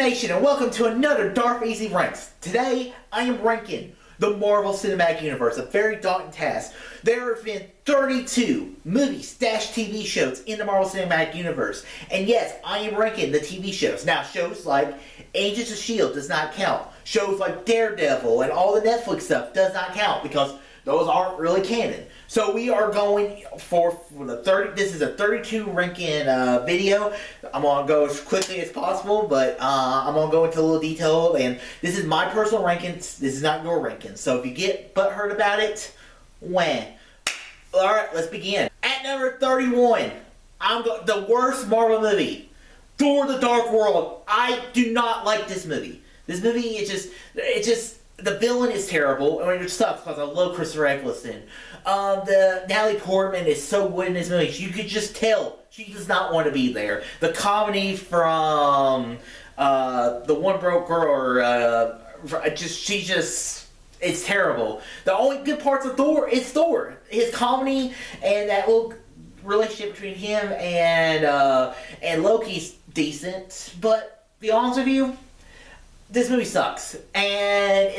Nation, and welcome to another Darth Easy Ranks. Today, I am ranking the Marvel Cinematic Universe, a very daunting task. There have been 32 movies/TV shows in the Marvel Cinematic Universe. And yes, I am ranking the TV shows. Now, shows like Agents of S.H.I.E.L.D. does not count. Shows like Daredevil and all the Netflix stuff does not count because those aren't really canon. So we are going for the 30. This is a 32 ranking video. I'm gonna go as quickly as possible, but I'm gonna go into a little detail. And this is my personal rankings. This is not your rankings. So if you get butthurt about it, wah. All right, let's begin. At number 31, the worst Marvel movie, Thor: The Dark World. I do not like this movie. This movie is just. The villain is terrible. I mean, it sucks because I love Christopher Eccleston. The Natalie Portman is so good in this movie. You could just tell she does not want to be there. The comedy from the One Broke Girl, it's terrible. The only good parts of Thor is Thor. His comedy and that little relationship between him and Loki's decent. But to be honest with you, this movie sucks, and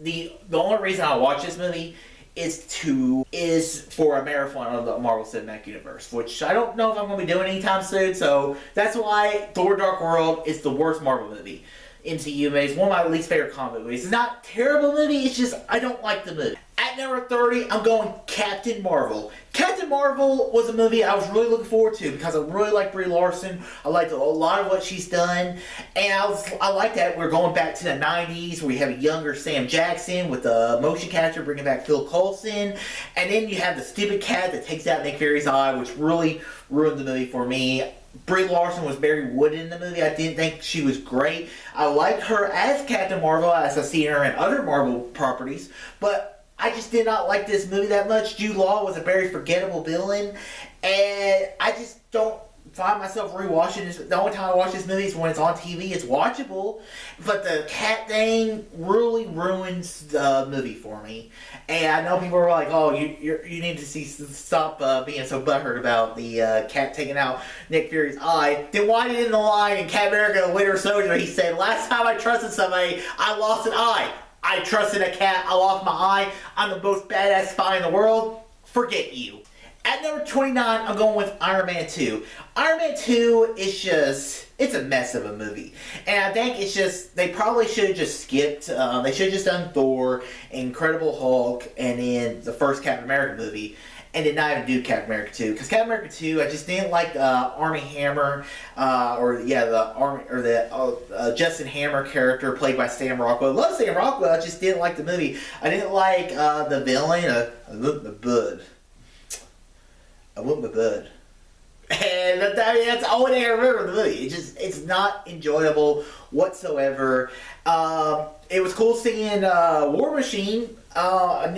the only reason I watch this movie is for a marathon of the Marvel Cinematic Universe, which I don't know if I'm going to be doing anytime soon. So that's why Thor: Dark World is the worst Marvel movie. MCU movie. It's one of my least favorite comic movies. It's not a terrible movie. It's just I don't like the movie. At number 30, I'm going Captain Marvel. Captain Marvel was a movie I was really looking forward to because I really like Brie Larson. I liked a lot of what she's done. And I like that we're going back to the 90s where we have a younger Sam Jackson with the motion capture bringing back Phil Coulson. And then you have the stupid cat that takes out Nick Fury's eye, which really ruined the movie for me. Brie Larson was very wooden in the movie. I didn't think she was great. I like her as Captain Marvel as I've seen her in other Marvel properties. But I just did not like this movie that much. Jude Law was a very forgettable villain, and I just don't find myself rewatching this. The only time I watch this movie is when it's on TV. It's watchable, but the cat thing really ruins the movie for me. And I know people are like, "Oh, you need to stop being so butthurt about the cat taking out Nick Fury's eye." Then why did in the line in Captain America: The Winter Soldier he said, "Last time I trusted somebody, I lost an eye. I trusted a cat, I lost my eye. I'm the most badass spy in the world. Forget you." At number 29, I'm going with Iron Man 2. Iron Man 2 is it's a mess of a movie. And I think they probably should have just skipped, they should have just done Thor, Incredible Hulk, and then the first Captain America movie. And did not even do Captain America 2. Because Captain America 2, I just didn't like Armie Hammer, Justin Hammer character played by Sam Rockwell. I love Sam Rockwell, I just didn't like the movie. I didn't like the villain, I want my bud. And that's the only thing I remember of the movie. It's not enjoyable whatsoever. It was cool seeing War Machine, Don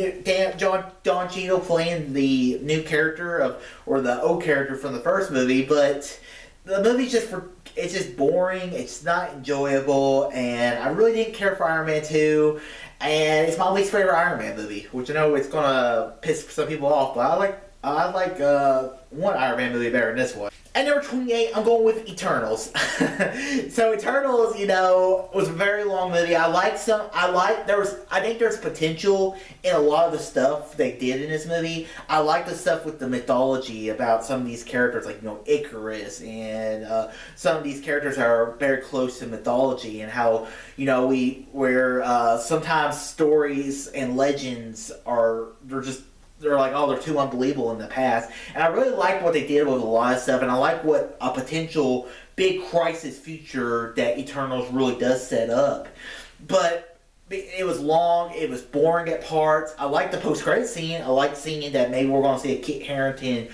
Cheadle playing the new character or the old character from the first movie, but the movie's it's just boring. It's not enjoyable, and I really didn't care for Iron Man 2. And it's my least favorite Iron Man movie, which I know it's gonna piss some people off, but I like one Iron Man movie better than this one. At number 28, I'm going with Eternals. So Eternals, was a very long movie. I think there's potential in a lot of the stuff they did in this movie. I like the stuff with the mythology about some of these characters, like Icarus, and some of these characters are very close to mythology, and how sometimes stories and legends they're like, oh, they're too unbelievable in the past. And I really like what they did with a lot of stuff, and I like what a potential big crisis future that Eternals really does set up. But it was long, it was boring at parts. I like the post-credit scene. I like seeing that maybe we're going to see a Kit Harington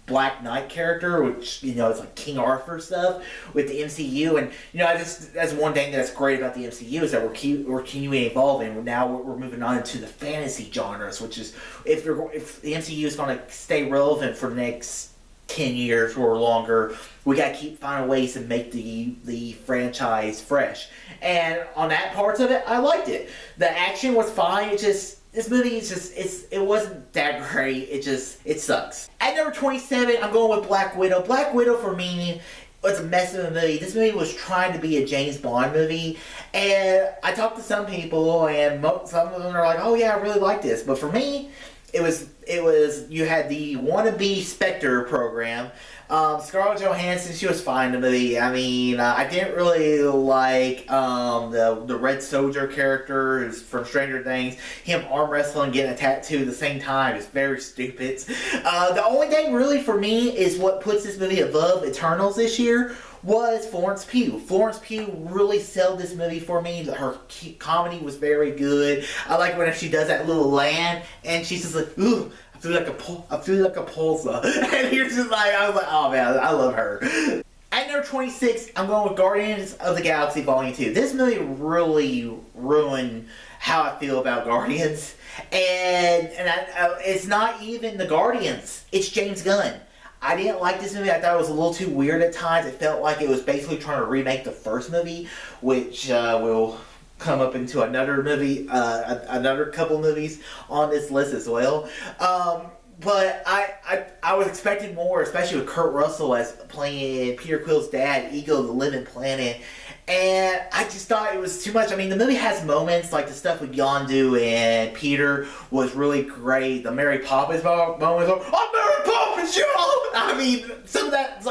Black Knight character, which it's like King Arthur stuff with the MCU, and that's one thing that's great about the MCU is that we're continuing evolving. Now we're moving on into the fantasy genres, which is if the MCU is going to stay relevant for the next 10 years or longer, we got to keep finding ways to make the franchise fresh. And on that parts of it, I liked it. The action was fine. This movie it wasn't that great. It sucks. At number 27, I'm going with Black Widow. Black Widow for me was a mess of a movie. This movie was trying to be a James Bond movie, and I talked to some people, and some of them are like, "Oh yeah, I really like this," but for me, it was you had the wannabe Spectre program. Scarlett Johansson, she was fine in the movie. I mean, I didn't really like the Red Soldier character from Stranger Things. Him arm wrestling, getting a tattoo at the same time is very stupid. The only thing really for me is what puts this movie above Eternals this year was Florence Pugh. Florence Pugh really sold this movie for me. Her comedy was very good. I like when she does that little land and she's just like, ooh, I feel like a pulsar. And you're just like, I was like, oh man, I love her. At number 26, I'm going with Guardians of the Galaxy Volume 2. This movie really ruined how I feel about Guardians. And it's not even the Guardians. It's James Gunn. I didn't like this movie. I thought it was a little too weird at times. It felt like it was basically trying to remake the first movie, which will come up into another movie, another couple movies on this list as well. But I was expecting more, especially with Kurt Russell as playing Peter Quill's dad, Ego the Living Planet. And I just thought it was too much. I mean, the movie has moments, like the stuff with Yondu and Peter was really great. The Mary Poppins moment was like, I'm Mary Poppins, y'all! I mean, some of that,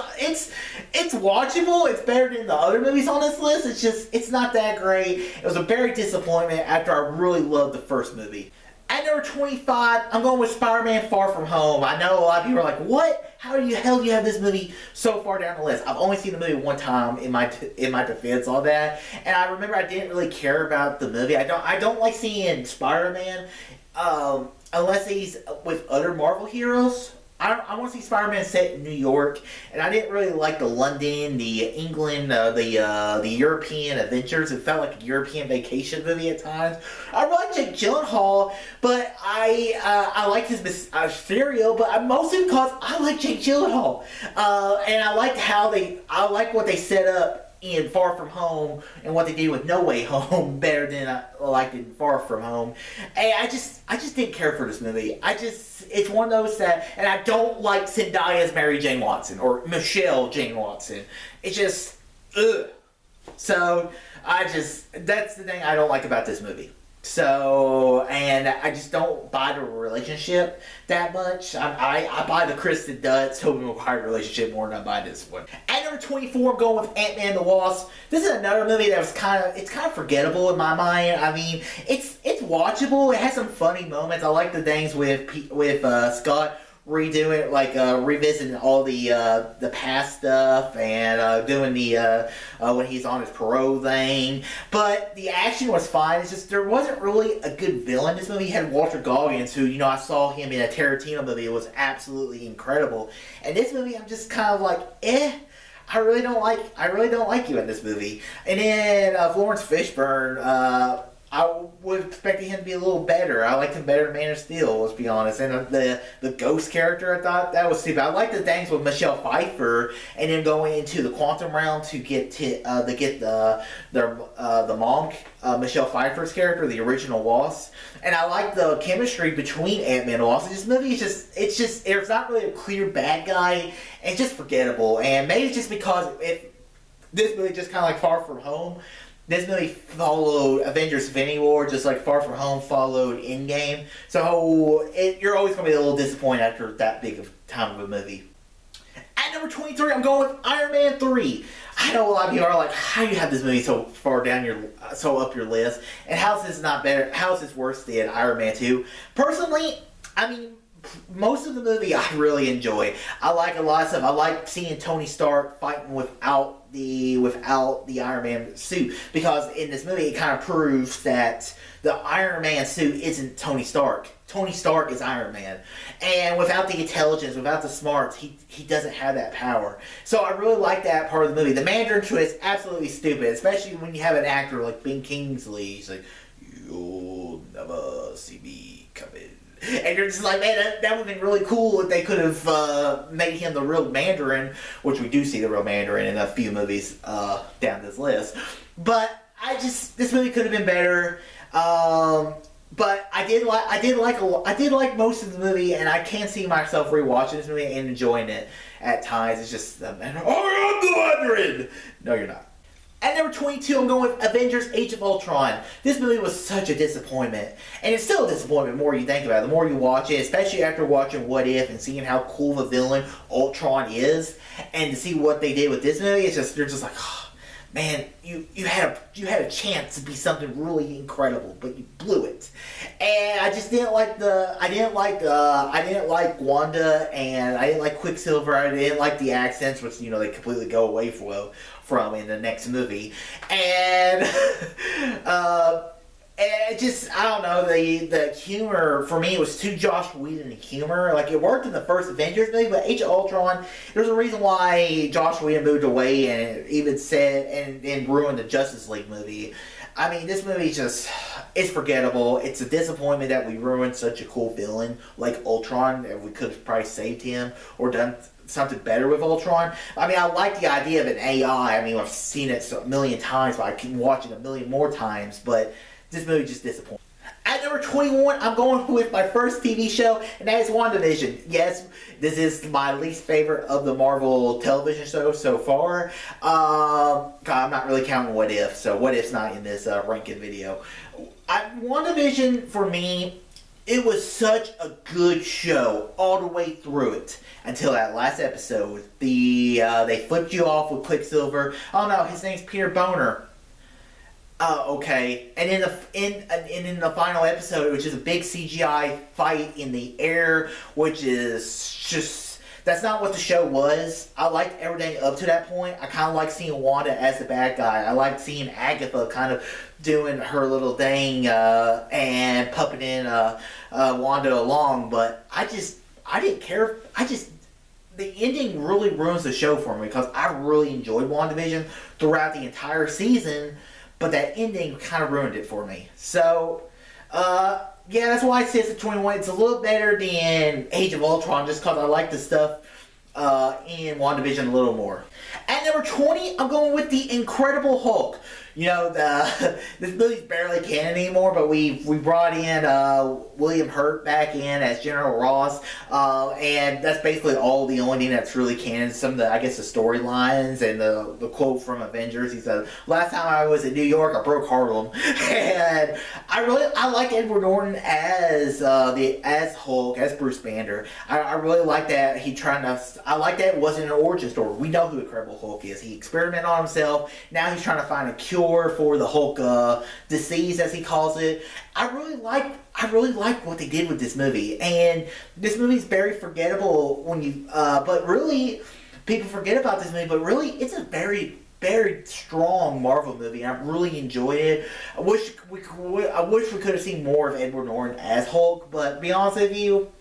it's watchable. It's better than the other movies on this list. It's not that great. It was a very disappointment after I really loved the first movie. At number 25, I'm going with Spider-Man Far From Home. I know a lot of people are like, what? How the hell do you have this movie so far down the list? I've only seen the movie one time in my defense, all that. And I remember I didn't really care about the movie. I don't like seeing Spider-Man unless he's with other Marvel heroes. I want to see Spider-Man set in New York, and I didn't really like the London, the England, the European adventures. It felt like a European vacation movie at times. I really like Jake Gyllenhaal, but I like his Mysterio, but mostly because I like Jake Gyllenhaal, and I like what they set up in Far From Home and what they did with No Way Home better than I liked in Far From Home. And I just didn't care for this movie. It's one of those that, and I don't like Zendaya's Mary Jane Watson or Michelle Jane Watson. It's just, ugh. So, that's the thing I don't like about this movie. So, and I just don't buy the relationship that much. I buy the Kristen Dunst, Tobey Maguire relationship more than I buy this one. At number 24, I'm going with AntMan The Loss. This is another movie that was kind of forgettable in my mind. I mean, it's watchable. It has some funny moments. I like the things with Scott redoing, like revisiting all the past stuff and doing the when he's on his parole thing. But the action was fine. It's just there wasn't really a good villain in this movie. You had Walter Goggins, who I saw him in a Tarantino movie. It was absolutely incredible. And this movie, I'm just kind of like, I really don't like you in this movie. And then Florence Fishburne. I was expecting him to be a little better. I liked him better than Man of Steel, let's be honest. And the Ghost character, I thought that was stupid. I liked the things with Michelle Pfeiffer and then going into the quantum realm to get the mom, Michelle Pfeiffer's character, the original Wasp. And I like the chemistry between Ant-Man and Wasp. This movie is it's not really a clear bad guy. It's just forgettable. And maybe it's just because this movie just kind of like Far From Home. This movie followed Avengers Infinity War, just like Far From Home followed Endgame. So you're always going to be a little disappointed after that big of time of a movie. At number 23, I'm going with Iron Man 3. I know a lot of people are like, how do you have this movie so far down so up your list? And how is this not better? How is this worse than Iron Man 2? Personally, I mean, most of the movie I really enjoy. I like a lot of stuff. I like seeing Tony Stark fighting without the Iron Man suit, because in this movie it kind of proves that the Iron Man suit isn't Tony Stark. Tony Stark is Iron Man, and without the intelligence, without the smarts, he doesn't have that power. So I really like that part of the movie. The Mandarin twist, absolutely stupid, especially when you have an actor like Ben Kingsley. He's like, "You'll never see me coming." And you're just like, man, that would have been really cool if they could have made him the real Mandarin, which we do see the real Mandarin in a few movies down this list. But this movie could have been better. But I did like most of the movie, and I can see myself rewatching this movie and enjoying it at times. It's just I'm 100. No, you're not. At number 22, I'm going with Avengers: Age of Ultron. This movie was such a disappointment, and it's still a disappointment the more you think about it, the more you watch it, especially after watching What If and seeing how cool of a villain Ultron is, and to see what they did with this movie, it's just you're just like, oh, man, you had a chance to be something really incredible, but you blew it. And I just didn't like I didn't like Wanda, and I didn't like Quicksilver. I didn't like the accents, which they completely go away from in the next movie. And and just, I don't know, the humor, for me, it was too Josh Whedon humor. Like, it worked in the first Avengers movie, but Age of Ultron, there's a reason why Josh Whedon moved away and even said, and ruined the Justice League movie. I mean, this movie just, it's forgettable. It's a disappointment that we ruined such a cool villain like Ultron, and we could have probably saved him or done something better with Ultron. I mean, I like the idea of an AI. I mean, I've seen it a million times, but I can watch it a million more times, but this movie just disappointed. At number 21, I'm going with my first TV show, and that is WandaVision. Yes, this is my least favorite of the Marvel television shows so far. I'm not really counting What If, so What If's not in this ranking video. WandaVision, for me, it was such a good show all the way through it until that last episode. They flipped you off with Quicksilver. Oh no, his name's Peter Boner. Okay. And in the final episode, which is a big CGI fight in the air, which is just, that's not what the show was. I liked everything up to that point. I kind of like seeing Wanda as the bad guy. I liked seeing Agatha kind of doing her little thing and puppeting Wanda along, but I didn't care. The ending really ruins the show for me because I really enjoyed WandaVision throughout the entire season. But that ending kind of ruined it for me. So, yeah, that's why I say it's a 21. It's a little better than Age of Ultron just because I like the stuff in WandaVision a little more. At number 20, I'm going with The Incredible Hulk. This movie's barely canon anymore, but we brought in William Hurt back in as General Ross, and that's basically the only thing that's really canon. Some of the, I guess, the storylines and the quote from Avengers. He said, "Last time I was in New York, I broke Harlem," and I like Edward Norton as Hulk, as Bruce Banner. I really like that I like that it wasn't an origin story. We know who Incredible Hulk is. He experimented on himself. Now he's trying to find a cure for the Hulk disease, as he calls it. I really like what they did with this movie, and this movie's very forgettable but really people forget about this movie. But really, it's a very, very strong Marvel movie, and I really enjoyed it. I wish we could have seen more of Edward Norton as Hulk, but to be honest with you,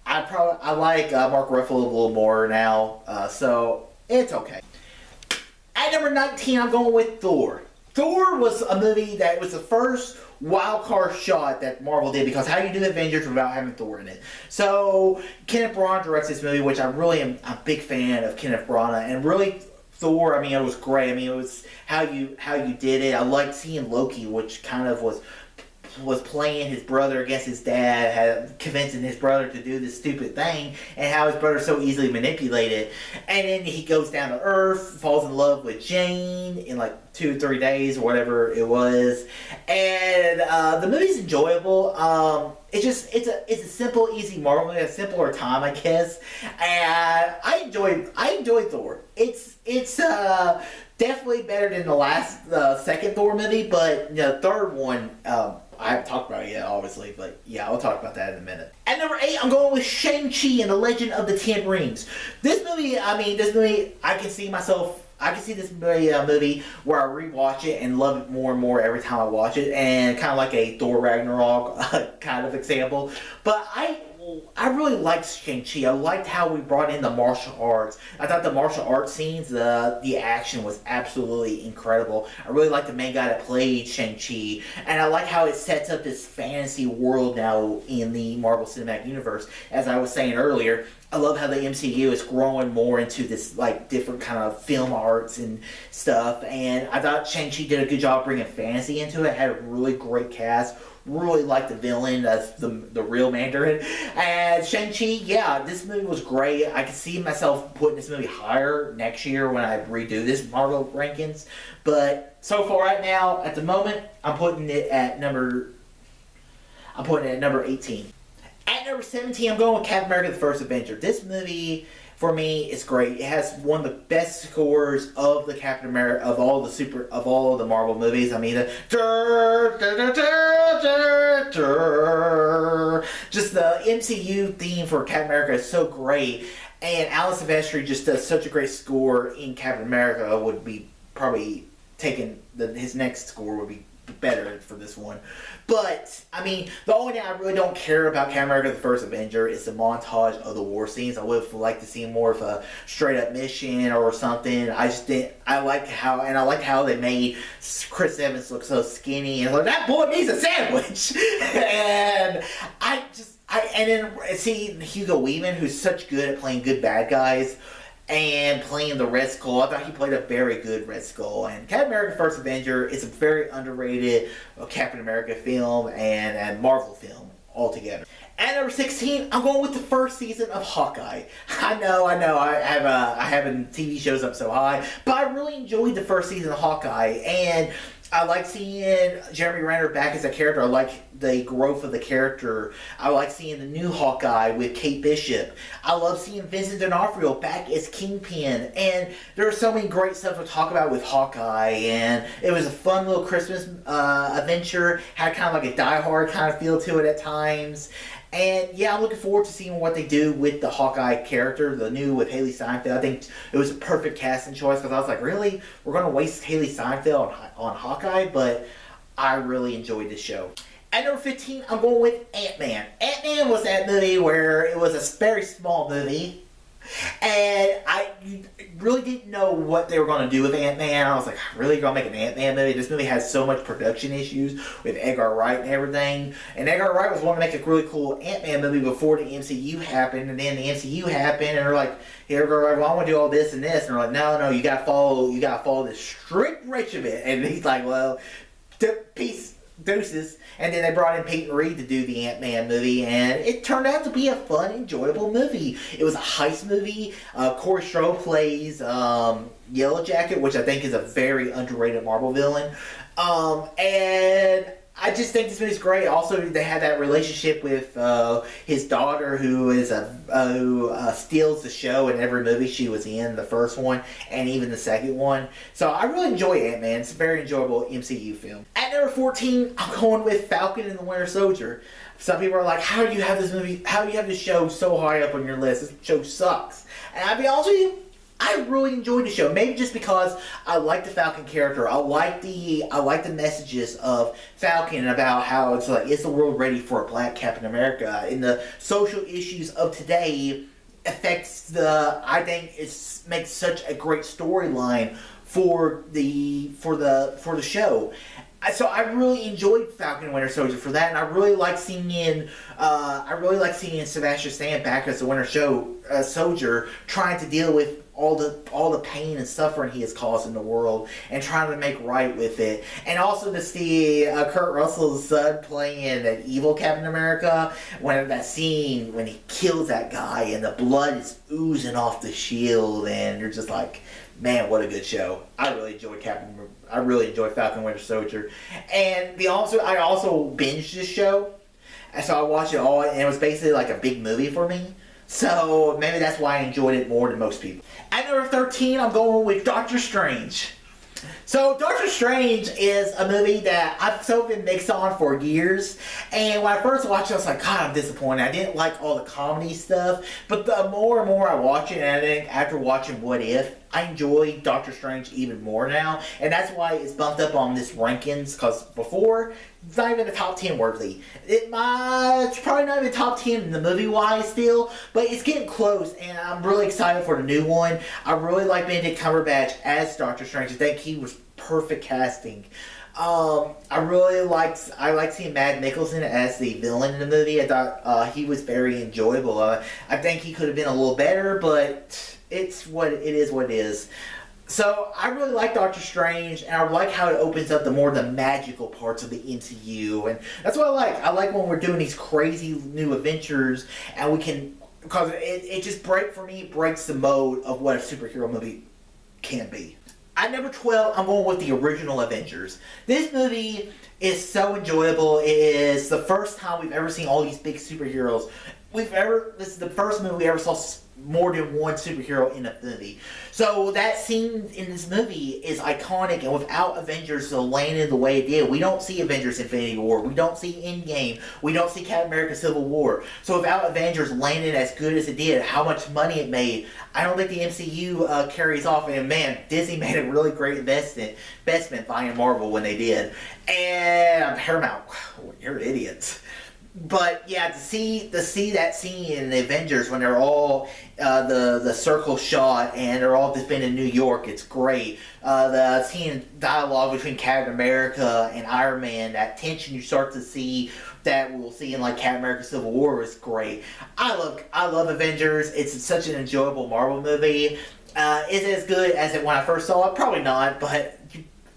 I like Mark Ruffalo a little more now, so it's okay. At number 19, I'm going with Thor. Thor was a movie that was the first wild card shot that Marvel did, because how do you do Avengers without having Thor in it? So Kenneth Branagh directs this movie, which I really am a big fan of Kenneth Branagh, and really Thor, I mean, it was great. I mean, it was how you did it. I liked seeing Loki, which kind of was playing his brother against his dad, convincing his brother to do this stupid thing, and how his brother so easily manipulated. And then he goes down to Earth, falls in love with Jane in like 2 or 3 days or whatever it was. And the movie's enjoyable. It's a simple, easy Marvel movie, a simpler time, I guess. And I enjoyed Thor. It's definitely better than the second Thor movie, but the third one, I haven't talked about it yet, obviously, but yeah, I'll talk about that in a minute. At number 8, I'm going with ShangChi and the Legend of the Ten Rings. This movie, I can see this movie where I rewatch it and love it more and more every time I watch it, and kind of like a Thor Ragnarok kind of example. But I really liked Shang-Chi. I liked how we brought in the martial arts. I thought the martial arts scenes, the action was absolutely incredible. I really liked the main guy that played Shang-Chi. And I like how it sets up this fantasy world now in the Marvel Cinematic Universe. As I was saying earlier, I love how the MCU is growing more into this like different kind of film arts and stuff. And I thought Shang-Chi did a good job bringing fantasy into it. Had a really great cast. really like the villain as the real Mandarin. And ShangChi, yeah, this movie was great. I can see myself putting this movie higher next year when I redo this Marvel rankings. But so far right now, at the moment, I'm putting it at number 18. At number 17, I'm going with Captain America: The First Avenger. This movie, for me, is great. It has one of the best scores of the Captain America of all the Marvel movies. I mean, just the MCU theme for Captain America is so great, and Alan Silvestri just does such a great score in Captain America. Would be probably taking his next score would be better for this one. But, I mean, the only thing I really don't care about Captain America: The First Avenger is the montage of the war scenes. I would have liked to see more of a straight up mission or something. I like how they made Chris Evans look so skinny, and like, that boy needs a sandwich. And then seeing Hugo Weaving, who's such good at playing good bad guys, and playing the Red Skull. I thought he played a very good Red Skull. And Captain America: First Avenger is a very underrated Captain America film and Marvel film altogether. At number 16, I'm going with the first season of Hawkeye. I know, I haven't TV shows up so high, but I really enjoyed the first season of Hawkeye, and I like seeing Jeremy Renner back as a character. I like the growth of the character. I like seeing the new Hawkeye with Kate Bishop. I love seeing Vincent D'Onofrio back as Kingpin. And there's so many great stuff to talk about with Hawkeye. And it was a fun little Christmas adventure. Had kind of like a Die Hard kind of feel to it at times. And yeah, I'm looking forward to seeing what they do with the Hawkeye character, the new with Haley Steinfeld. I think it was a perfect casting choice because I was like, really? We're going to waste Haley Steinfeld on Hawkeye? But I really enjoyed this show. At number 15, I'm going with Ant-Man. Ant-Man was that movie where it was a very small movie. And I really didn't know what they were going to do with Ant-Man. I was like, really going to make an Ant-Man movie? This movie has so much production issues with Edgar Wright and everything. And Edgar Wright was wanting to make a really cool Ant-Man movie before the MCU happened. And then the MCU happened, and they're like, Edgar Wright, well, I want to do all this and this. And they're like, no, you got to follow this strict regimen. And he's like, well, peace. Deuces. And then they brought in Peyton Reed to do the Ant-Man movie, and it turned out to be a fun, enjoyable movie. It was a heist movie. Corey Stroh plays Yellow Jacket, which I think is a very underrated Marvel villain. And I just think this movie's great. Also, they had that relationship with his daughter, who steals the show in every movie she was in, the first one and even the second one. So I really enjoy Ant-Man. It's a very enjoyable MCU film. At number 14, I'm going with Falcon and the Winter Soldier. Some people are like, how do you have this show so high up on your list? This show sucks. And I'll be honest with you, I really enjoyed the show. Maybe just because I like the Falcon character. I like the messages of Falcon about how it's like, is the world ready for a black Captain America? And the social issues of today affects I think it makes such a great storyline for the show. So I really enjoyed Falcon and Winter Soldier for that, and I really like seeing Sebastian Stan back as the Winter Soldier, trying to deal with all the pain and suffering he has caused in the world and trying to make right with it. And also to see Kurt Russell's son playing an evil Captain America, when that scene when he kills that guy and the blood is oozing off the shield, and you're just like, man, what a good show. I really enjoyed Falcon Winter Soldier. And I also binged this show. And so I watched it all, and it was basically like a big movie for me. So maybe that's why I enjoyed it more than most people. At number 13, I'm going with Doctor Strange. So Doctor Strange is a movie that I've so been mixed on for years. And when I first watched it, I was like, God, I'm disappointed. I didn't like all the comedy stuff. But the more and more I watch it, and I think after watching What If, I enjoy Doctor Strange even more now. And that's why it's bumped up on this rankings, because before, it's not even a top 10 worthy. It's probably not even top 10 in the movie-wise still, but it's getting close, and I'm really excited for the new one. I really like Benedict Cumberbatch as Doctor Strange. I think he was perfect casting. I like seeing Matt Nicholson as the villain in the movie. I thought he was very enjoyable. I think he could have been a little better, but it's what it is. So I really like Doctor Strange, and I like how it opens up the magical parts of the MCU, and that's what I like. I like when we're doing these crazy new adventures, and we can, because it just breaks the mode of what a superhero movie can be. At number 12, I'm going with the original Avengers. This movie is so enjoyable. It is the first time we've ever seen all these big superheroes. This is the first movie we ever saw more than one superhero in a movie. So that scene in this movie is iconic, and without Avengers landing the way it did, we don't see Avengers Infinity War, we don't see Endgame, we don't see Captain America Civil War. So without Avengers landing as good as it did, how much money it made, I don't think the MCU carries off. And man, Disney made a really great investment buying Marvel when they did. And Paramount, you're idiots. But yeah, to see that scene in the Avengers when they're all the circle shot and they're all just been in New York, it's great. The scene dialogue between Captain America and Iron Man, that tension you start to see that we'll see in like Captain America Civil War is great. I love Avengers. It's such an enjoyable Marvel movie. Is it as good as it when I first saw it? Probably not, but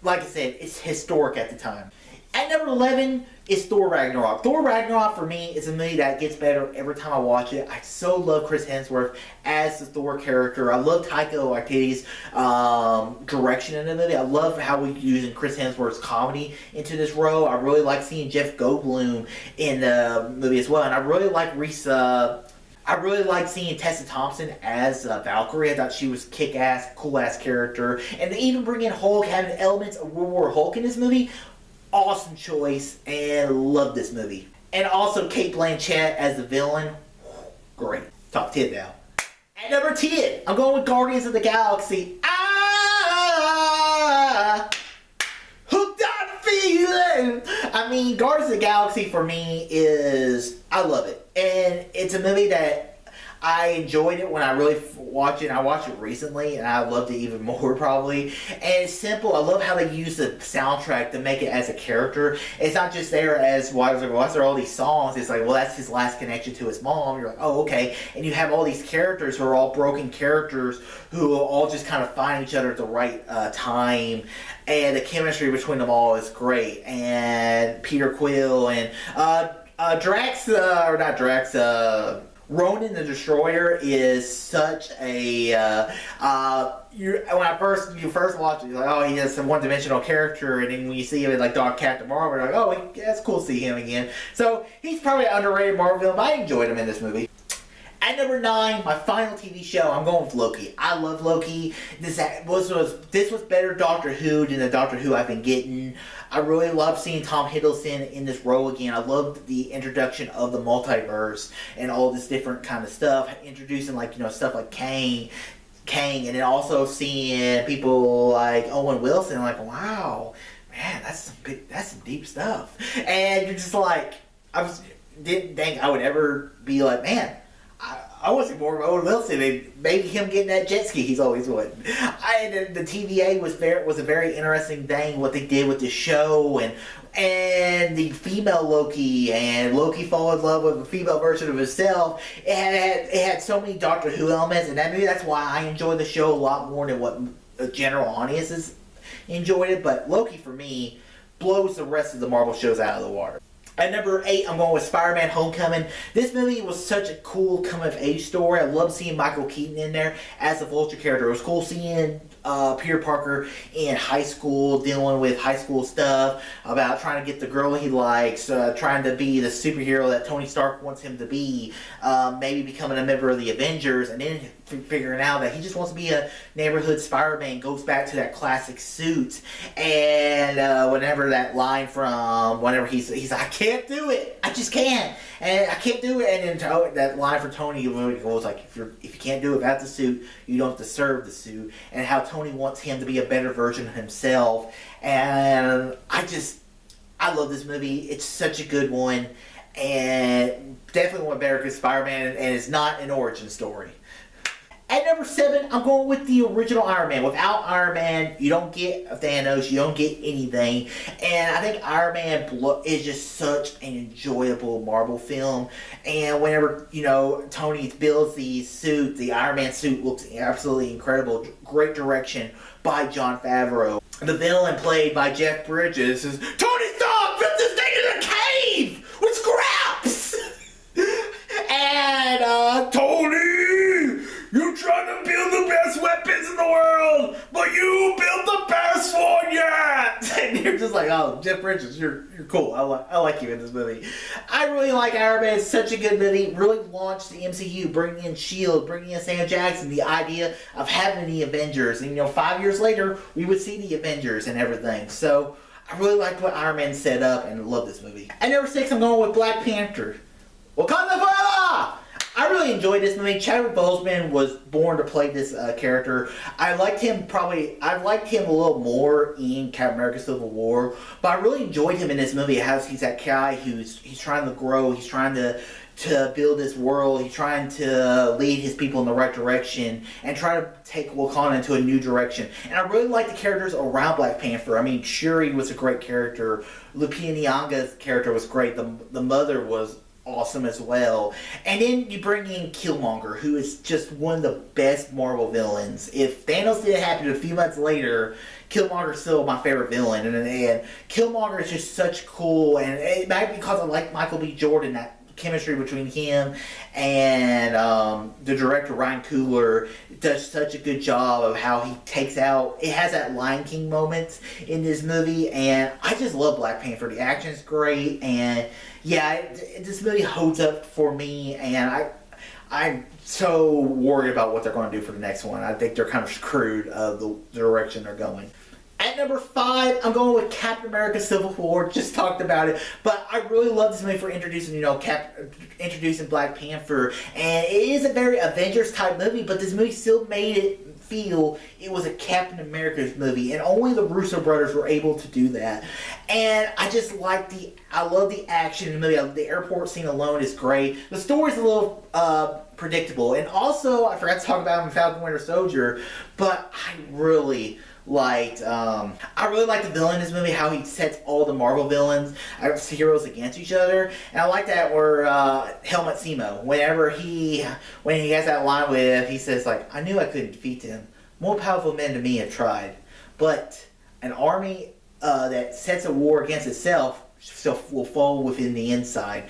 like I said, it's historic at the time. At number 11 is Thor Ragnarok. Thor Ragnarok, for me, is a movie that gets better every time I watch it. I so love Chris Hemsworth as the Thor character. I love Taika Waititi's direction in the movie. I love how we're using Chris Hemsworth's comedy into this role. I really like seeing Jeff Goldblum in the movie as well. And I really like seeing Tessa Thompson as Valkyrie. I thought she was kick-ass, cool-ass character. And to even bring in Hulk, having elements of World War Hulk in this movie, awesome choice, and love this movie. And also Cate Blanchett as the villain, great. Top 10 now. At number 10, I'm going with Guardians of the Galaxy. Hooked on feeling. I mean, Guardians of the Galaxy for me I love it. And it's a movie that I enjoyed it when I really watched it. I watched it recently, and I loved it even more, probably. And it's simple. I love how they use the soundtrack to make it as a character. It's not just there as, why is there all these songs? It's like, well, that's his last connection to his mom. You're like, oh, okay. And you have all these characters who are all broken characters who all just kind of find each other at the right time. And the chemistry between them all is great. And Peter Quill and Ronan the Destroyer is such a when you first watch it, you're like, oh, he has some one-dimensional character, and then when you see him in like Dark Captain Marvel, you're like, oh, that's cool to see him again. So he's probably an underrated Marvel villain, but I enjoyed him in this movie. At number 9, my final TV show, I'm going with Loki. I love Loki. This was better Doctor Who than the Doctor Who I've been getting. I really love seeing Tom Hiddleston in this role again. I loved the introduction of the multiverse and all this different kind of stuff. Introducing stuff like Kang, and then also seeing people like Owen Wilson. Like, wow, man, that's some deep stuff. And you're just like, didn't think I would ever be like, man, I wasn't more of Owen Wilson, and maybe him getting that jet ski he's always wanted. The TVA was a very interesting thing, what they did with the show, and the female Loki, and Loki fall in love with a female version of himself. It had so many Doctor Who elements, and maybe that's why I enjoy the show a lot more than what general audiences enjoyed it. But Loki, for me, blows the rest of the Marvel shows out of the water. At number 8, I'm going with SpiderMan Homecoming. This movie was such a cool coming-of-age story. I love seeing Michael Keaton in there as the Vulture character. It was cool seeing Peter Parker in high school, dealing with high school stuff, about trying to get the girl he likes, trying to be the superhero that Tony Stark wants him to be, maybe becoming a member of the Avengers, and then figuring out that he just wants to be a neighborhood Spider-Man, goes back to that classic suit, and whenever that line from, whenever he's like, I can't do it, I just can't, and I can't do it, and then that line for Tony goes like, if you can't do it without the suit, you don't deserve the suit, and how Tony wants him to be a better version of himself. And I love this movie. It's such a good one, and definitely one better than Spider-Man, and it's not an origin story. At number number 7, I'm going with the original Iron Man. Without Iron Man, you don't get Thanos, you don't get anything. And I think Iron Man is just such an enjoyable Marvel film. And whenever, Tony builds the suit, the Iron Man suit looks absolutely incredible. Great direction by Jon Favreau. The villain played by Jeff Bridges is, Tony Stark, put this thing in a cave with scraps! And, Tony, you're trying to build the best weapons in the world, but you built the best one yet! And you're just like, oh, Jeff Bridges, you're cool. I like you in this movie. I really like Iron Man. It's such a good movie. Really launched the MCU, bringing in S.H.I.E.L.D., bringing in Sam Jackson, the idea of having the Avengers. And, 5 years later, we would see the Avengers and everything. So, I really liked what Iron Man set up and love this movie. At number 6, I'm going with Black Panther. Wakanda Forever! I really enjoyed this movie. Chadwick Boseman was born to play this character. I liked him a little more in Captain America Civil War, but I really enjoyed him in this movie. He's that guy he's trying to grow, he's trying to build this world, he's trying to lead his people in the right direction and try to take Wakanda into a new direction. And I really like the characters around Black Panther. I mean, Shuri was a great character. Lupita Nyong'o's character was great. The mother was awesome as well. And then you bring in Killmonger, who is just one of the best Marvel villains. If Thanos didn't happen a few months later, Killmonger's still my favorite villain. And Killmonger is just such cool, and it might be because I like Michael B. Jordan, that chemistry between him and the director Ryan Coogler does such a good job of how he takes out, it has that Lion King moments in this movie, and I just love Black Panther. The action's great, and yeah, this movie holds up for me, and I'm so worried about what they're going to do for the next one. I think they're kind of screwed of the direction they're going. At number 5, I'm going with Captain America Civil War. Just talked about it. But I really love this movie for introducing, introducing Black Panther. And it is a very Avengers type movie, but this movie still made it feel it was a Captain America's movie. And only the Russo brothers were able to do that. And I just like I love the action in the movie. The airport scene alone is great. The story's a little predictable. And also, I forgot to talk about him in Falcon Winter Soldier, but I really liked the villain in this movie, how he sets all the Marvel villains, heroes against each other. And I like that where Helmut Zemo, when he has that line with, he says like, I knew I couldn't defeat him. More powerful men to me have tried. But an army that sets a war against itself will fall within the inside.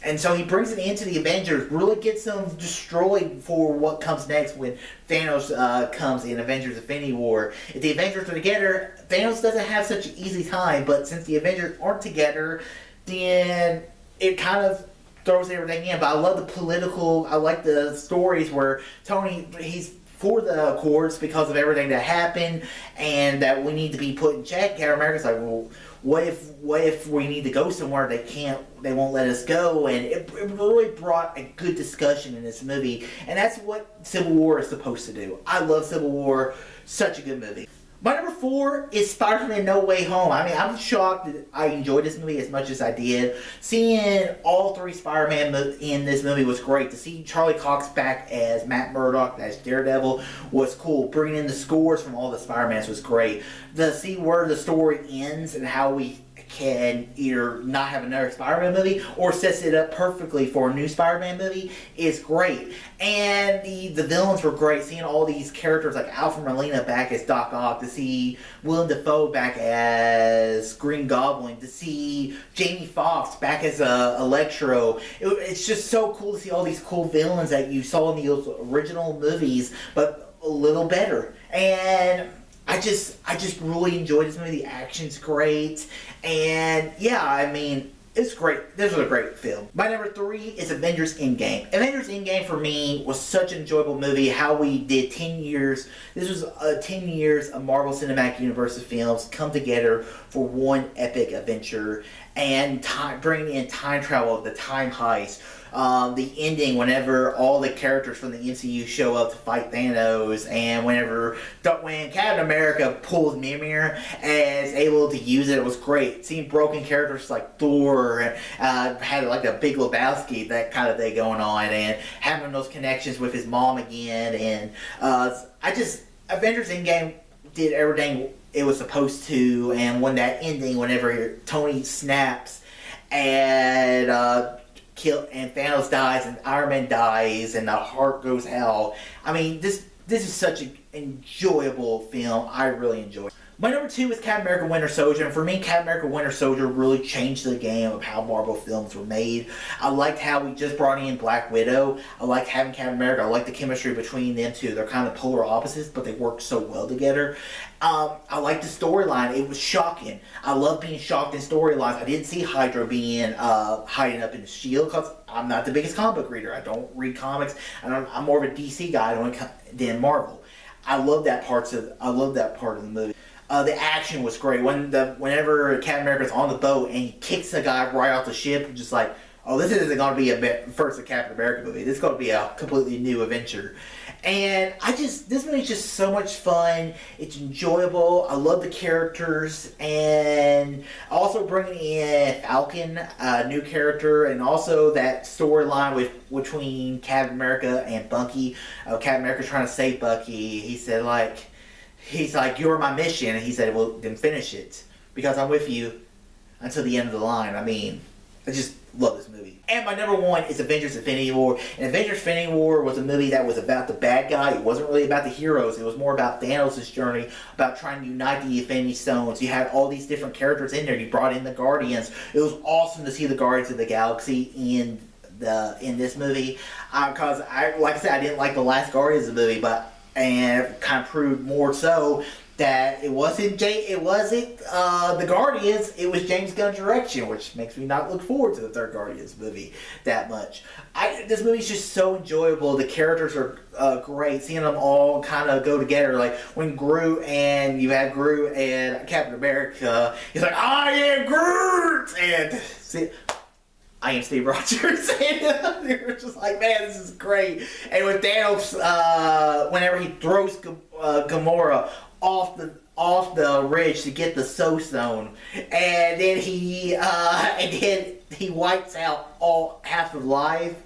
And so he brings it into the Avengers, really gets them destroyed for what comes next when Thanos comes in Avengers Infinity War. If the Avengers are together, Thanos doesn't have such an easy time, but since the Avengers aren't together, then it kind of throws everything in. But I love I like the stories where Tony, he's for the Accords because of everything that happened and that we need to be put in check. Captain America's like, well, what if we need to go somewhere they won't let us go? And it really brought a good discussion in this movie, and that's what Civil War is supposed to do. I love Civil War, such a good movie. My number 4 is SpiderMan No Way Home. I mean, I'm shocked that I enjoyed this movie as much as I did. Seeing all 3 Spider-Man in this movie was great. To see Charlie Cox back as Matt Murdock, as Daredevil, was cool. Bringing in the scores from all the Spider-Mans was great. To see where the story ends and how we can either not have another Spider-Man movie or sets it up perfectly for a new Spider-Man movie is great. And the villains were great. Seeing all these characters like Alfred Molina back as Doc Ock, to see Willem Dafoe back as Green Goblin, to see Jamie Foxx back as Electro. It's just so cool to see all these cool villains that you saw in the original movies, but a little better. And I just really enjoyed this movie. The action's great. And yeah, I mean, it's great. This was a great film. My number 3 is Avengers Endgame. Avengers Endgame for me was such an enjoyable movie. How we did 10 years. This was 10 years of Marvel Cinematic Universe of films come together for one epic adventure. and bringing in time travel, the time heist. The ending whenever all the characters from the MCU show up to fight Thanos, and when Captain America pulls Mimir and is able to use it was great. Seeing broken characters like Thor had like a Big Lebowski, that kind of thing going on, and having those connections with his mom again, and Avengers Endgame did everything it was supposed to, and when that ending, whenever Tony snaps and Thanos dies and Iron Man dies and the heart goes hell. I mean, this is such an enjoyable film. I really enjoy it. My number 2 is Captain America Winter Soldier, and for me, Captain America Winter Soldier really changed the game of how Marvel films were made. I liked how we just brought in Black Widow. I liked having Captain America. I liked the chemistry between them two. They're kind of polar opposites, but they work so well together. I liked the storyline. It was shocking. I love being shocked in storylines. I didn't see Hydra being hiding up in the shield, because I'm not the biggest comic book reader. I don't read comics. I'm more of a DC guy than Marvel. I love that part of the movie. The action was great. Whenever Captain America's on the boat and he kicks the guy right off the ship, you're just like, oh, this isn't going to be a Captain America movie. This is going to be a completely new adventure. And this movie's just so much fun. It's enjoyable. I love the characters, and also bringing in Falcon, a new character, and also that storyline between Captain America and Bucky. Captain America trying to save Bucky. He's like, you're my mission. And he said, well, then finish it, because I'm with you until the end of the line. I mean, I just love this movie. And my number 1 is Avengers Infinity War. And Avengers Infinity War was a movie that was about the bad guy. It wasn't really about the heroes. It was more about Thanos' journey, about trying to unite the Infinity Stones. You had all these different characters in there. You brought in the Guardians. It was awesome to see the Guardians of the Galaxy in this movie. Because, like I said, I didn't like the last Guardians of the movie, and it kind of proved more so that it wasn't the Guardians, it was James Gunn's direction, which makes me not look forward to the third Guardians movie that much. This movie's just so enjoyable. The characters are great. Seeing them all kind of go together, like when you had Groot and Captain America, he's like, I am Groot, and I am Steve Rogers, and they were just like, man, this is great. And with Thanos, whenever he throws Gamora off the ridge to get the Soul Stone, and then he wipes out half of life,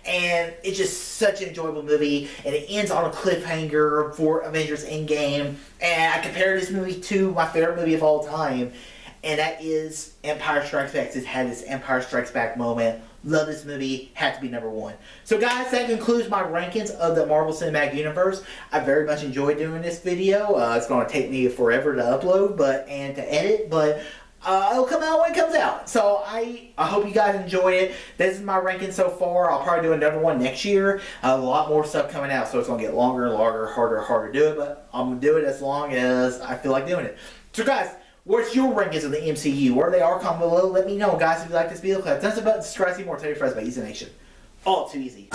and it's just such an enjoyable movie, and it ends on a cliffhanger for Avengers Endgame, and I compare this movie to my favorite movie of all time, and that is Empire Strikes Back. It had this Empire Strikes Back moment. Love this movie. Had to be number 1. So guys, that concludes my rankings of the Marvel Cinematic Universe. I very much enjoyed doing this video. It's going to take me forever to upload and to edit, but it'll come out when it comes out. So I hope you guys enjoy it. This is my ranking so far. I'll probably do another one next year. A lot more stuff coming out, so it's going to get longer and longer, harder and harder to do it, but I'm going to do it as long as I feel like doing it. So guys, what's your rankings of the MCU? Where they are, comment below. Let me know, guys, if you like this video. Click that button, subscribe, see more. Tell your friends about Easy Nation. All too easy.